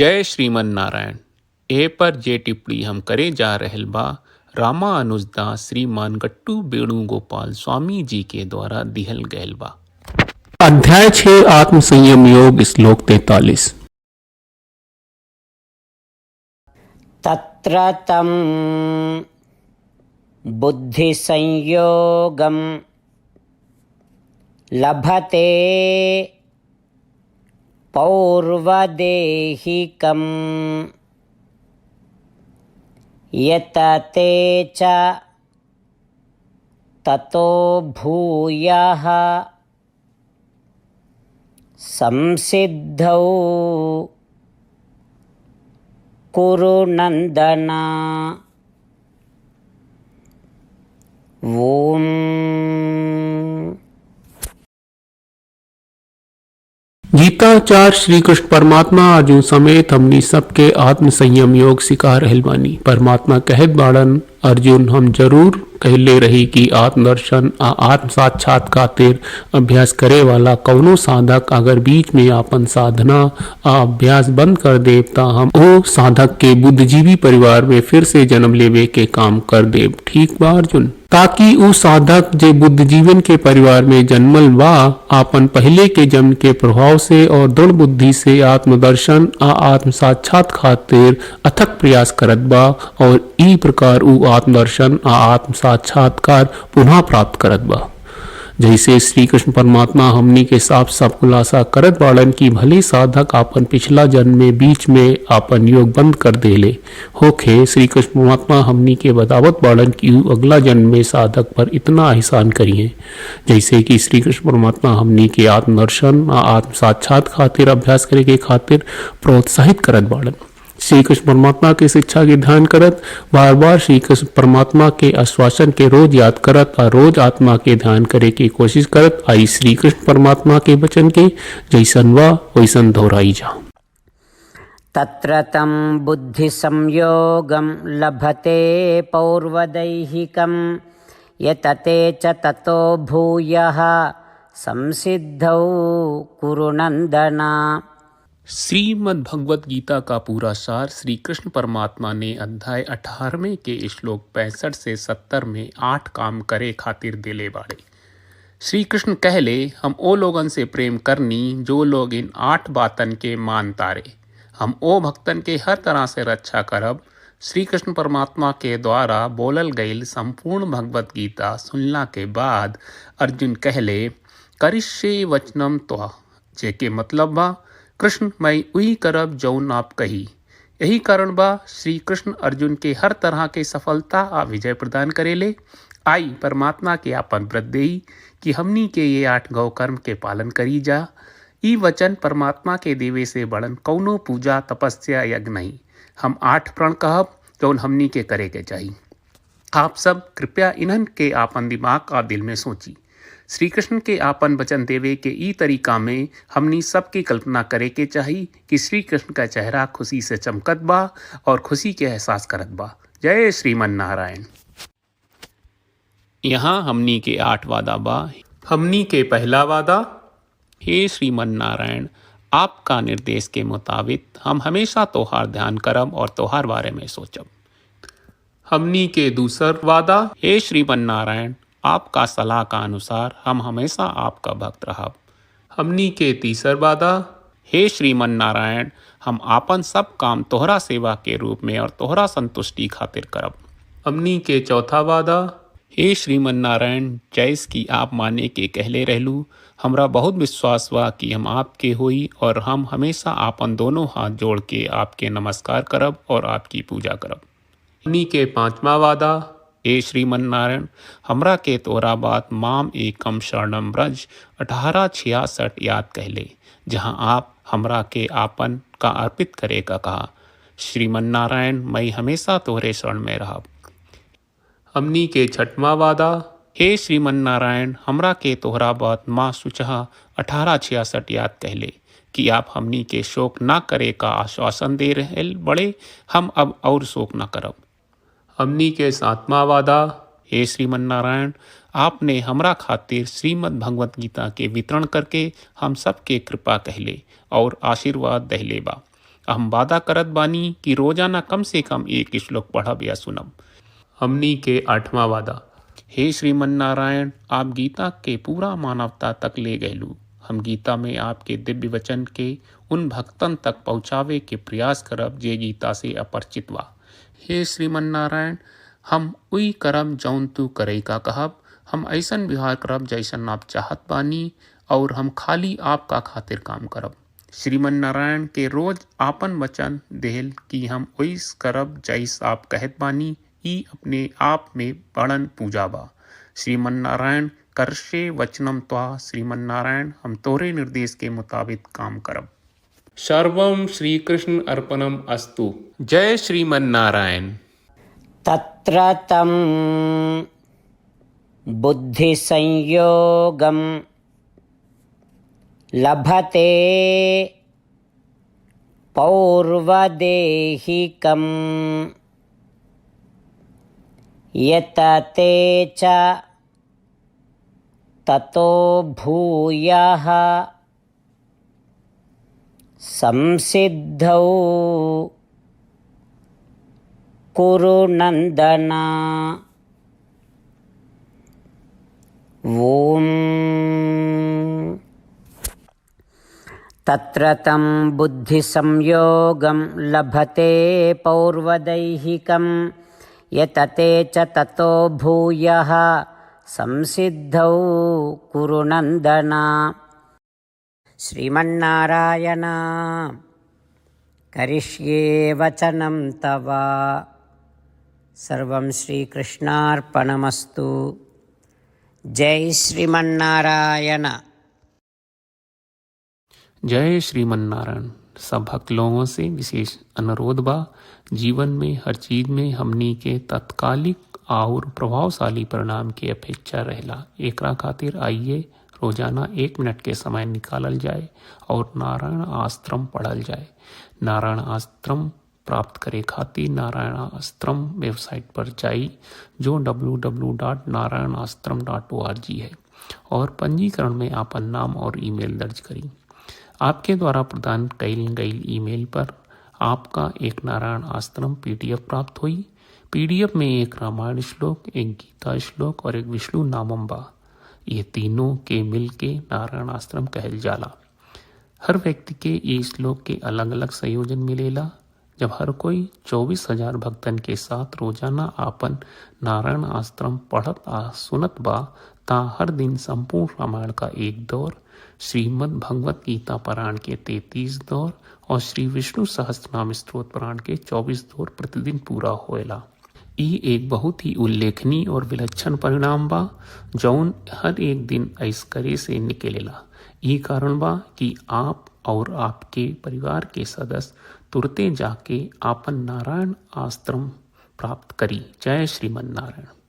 जय श्रीमन नारायण। ए पर जे टिप्पणी हम करे जा रहल बा रामानुजदास श्रीमान गट्टू वेणुगोपाल स्वामी जी के द्वारा दिहल गयल बा। अध्याय 6 आत्म संयम योग श्लोक 43। तत्र तं बुद्धि संयोगम लभते पौर्वदेहिकं यतते च ततो भूयः संसिद्धौ कुरु नंदन। ओम। गीताचार्य श्री कृष्ण परमात्मा अर्जुन समेत हमनी सबके आत्म संयम योग सिखा रहल बानी। परमात्मा कहत बाड़न, अर्जुन हम जरूर कहले रही कि आत्मदर्शन आ आत्म साक्षात खातिर अभ्यास करे वाला कौनो साधक अगर बीच में आपन साधना आ अभ्यास बंद कर देव ता हम ओ साधक के बुद्धिजीवी परिवार में फिर से जन्म लेवे के काम कर देव। ठीक बा अर्जुन? ताकि उ साधक जे बुद्ध जीवन के परिवार में जन्मल बा आपन पहले के जन्म के प्रभाव से और दृढ़ बुद्धि से आत्मदर्शन आ आत्म साक्षात खातिर अथक प्रयास करत बा और ई प्रकार उ आत्मदर्शन आ आत्म साक्षात्कार पुनः प्राप्त करत बा। जैसे श्री कृष्ण परमात्मा हमनी के साफ साफ खुलासा करत बाड़न की भले साधक आपन पिछला जन्म में बीच में आपन योग बंद कर देले होखे, श्री कृष्ण परमात्मा हमनी के बतावत बाड़न की अगला जन्म में साधक पर इतना एहसान करिए जैसे कि श्री कृष्ण परमात्मा हमनी के आत्मदर्शन आत्म साक्षात खातिर अभ्यास करे के खातिर प्रोत्साहित करत बाड़न। श्री कृष्ण परमात्मा की शिक्षा के ध्यान करत बार बार श्री कृष्ण परमात्मा के आश्वासन के रोज याद करत और रोज आत्मा के ध्यान करे की कोशिश करत आई श्री कृष्ण परमात्मा के वचन के जैसन वा वैसन दोहराई जा। तत्र तं बुद्धि संयोगम लभते पौर्वदैहिकं यतते च ततो भूयः संसिद्धौ कुरु नंदन। श्रीमद् भगवत गीता का पूरा सार श्री कृष्ण परमात्मा ने अध्याय 18वें के श्लोक 65 से 70 में 8 काम करे खातिर दिले बाड़े। श्री कृष्ण कहले, हम ओ लोगन से प्रेम करनी जो लोग इन 8 बातन के मान तारे। हम ओ भक्तन के हर तरह से रक्षा करब। श्री कृष्ण परमात्मा के द्वारा बोलल गईल संपूर्ण भगवत गीता सुनला के बाद अर्जुन कहले, करिष्ये वचनम त्वा, जेके मतलब बा कृष्ण मैं उही करब जौन आप कही। यही कारण बा श्री कृष्ण अर्जुन के हर तरह के सफलता आ विजय प्रदान करेले। आई परमात्मा के आपन व्रत देई कि हमनी के ये 8 गौ कर्म के पालन करी जा। ई वचन परमात्मा के देवे से बड़न कौनो पूजा तपस्या यज्ञ नहीं। हम 8 प्रण कहब जौन हमनी के करे के चाहिए। आप सब कृपया इन्हन के आपन दिमाग और दिल में सोची। श्री कृष्ण के आपन वचन देवे के ई तरीका में हमनी सबकी कल्पना करे के चाहिए कि श्री कृष्ण का चेहरा खुशी से चमकत बा और खुशी के एहसास करत बा। जय श्रीमन नारायण। यहाँ हमनी के 8 वादा बा। हमनी के पहला वादा, हे श्रीमन नारायण, आपका निर्देश के मुताबिक हम हमेशा तोहार ध्यान करब और तोहार बारे में सोचब। हमनी के दूसर वादा, हे श्रीमन नारायण, आपका सलाह का अनुसार हम हमेशा आपका भक्त रहब। हमनी के तीसर वादा, हे श्रीमन नारायण, हम आपन सब काम तोहरा सेवा के रूप में और तोहरा संतुष्टि खातिर करब। हमनी के चौथा वादा, हे श्रीमन नारायण, जैस की आप माने के कहले रहलू, हमरा बहुत विश्वास बा कि हम आपके होई और हम हमेशा आपन दोनों हाथ जोड़ के आपके नमस्कार करब और आपकी पूजा करब। हमनी के पांचवा वादा, हे श्रीमन नारायण, हमरा के तोरा बात माम एकम शरणम ब्रज 1866 याद कहले, जहाँ आप हमरा के आपन का अर्पित करे का कहा। श्रीमन नारायण, मैं हमेशा तोहरे शरण में रहब। हमनी के छठवां वादा, हे श्रीमन नारायण, हमरा के तोहरा बात माँ सुचहा 1866 याद कहले कि आप हमनी के शोक ना करे का आश्वासन दे रहे बड़े, हम अब और शोक ना करब। हमनी के 7वां वादा, हे श्रीमन नारायण, आपने हमरा खातिर श्रीमद् भगवत गीता के वितरण करके हम सबके कृपा कहले और आशीर्वाद दहले बा। हम वादा करत बानी कि रोजाना कम से कम एक श्लोक पढ़ब या सुनब। हमनी के 8वां वादा। हे श्रीमन नारायण, आप गीता के पूरा मानवता तक ले गयलू। हम गीता में आपके दिव्य वचन के उन भक्तन तक पहुँचावे के प्रयास करब जे गीता से अपरिचित बा। हे श्रीमन नारायण, हम उई करब जौन तू करे का कहब। हम ऐसन व्यवहार करब जैसन आप चाहत बानी और हम खाली आपका खातिर काम करब। श्रीमन नारायण के रोज आपन वचन देहल कि हम ओइस करब जैस आप कहत बानी, ई अपने आप में बड़न पूजा बा। श्रीमन नारायण, करशे वचनम त्वा। श्रीमन नारायण, हम तोरे निर्देश के मुताबिक काम करब। सर्वम श्री कृष्ण अर्पणम अस्तु। जय श्रीमन नारायण। तत्र तं बुद्धि संयोगम लभते पौर्वदेहिकम यतते च ततो भूयः संसिद्धौ कुरु नंदन। ओम तत्र तं बुद्धि संयोगं लभते पौर्वदैहिकं यतते च ततो भूयः संसिद्धौ कुरु नंदन। श्रीमन्नारायण, करिष्ये वचनं तव। सर्वं श्रीकृष्णार्पणमस्तु। जय श्रीमन्नारायण। जय श्रीमन नारायण। सब भक्त लोगों से विशेष अनुरोध बा, जीवन में हर चीज में हमनी के तत्कालिक और प्रभावशाली परिणाम की अपेक्षा रहेला। एकरा खातिर आइए रोजाना 1 मिनट के समय निकालल जाए और नारायण आश्रम पढ़ल जाए। नारायण आश्रम प्राप्त करे खातिर नारायण आश्रम वेबसाइट पर जाई, जो www.narayanashram.org है, और पंजीकरण में आपन नाम और ईमेल दर्ज करी। आपके द्वारा प्रदान कईल गई ईमेल पर आपका एक नारायण आश्रम PDF प्राप्त हुई। PDF में एक रामायण श्लोक, एक गीता श्लोक और एक विष्णु नामम बा। ये तीनों के मिल के नारायण आश्रम कहल जाला। हर व्यक्ति के ये श्लोक के अलग अलग संयोजन मिलेला। जब हर कोई 24,000 भक्तन के साथ रोजाना आपन नारायण आश्रम पढ़त आ सुनत बा, ता हर दिन संपूर्ण रामायण का 1 दौर, श्रीमद् भगवत गीता पारायण के 33 दौर और श्री विष्णु सहस्त्रनाम स्तोत्र पारायण के 24 दौर प्रतिदिन पूरा होएला। ई एक बहुत ही उल्लेखनीय और विलक्षण परिणाम बा, जौन हर एक दिन ऐस करे से निकलेला। ई कारण बा कि आप और आपके परिवार के सदस्य तुरते जाके आपन नारायण आश्रम प्राप्त करी। जय श्रीमन नारायण।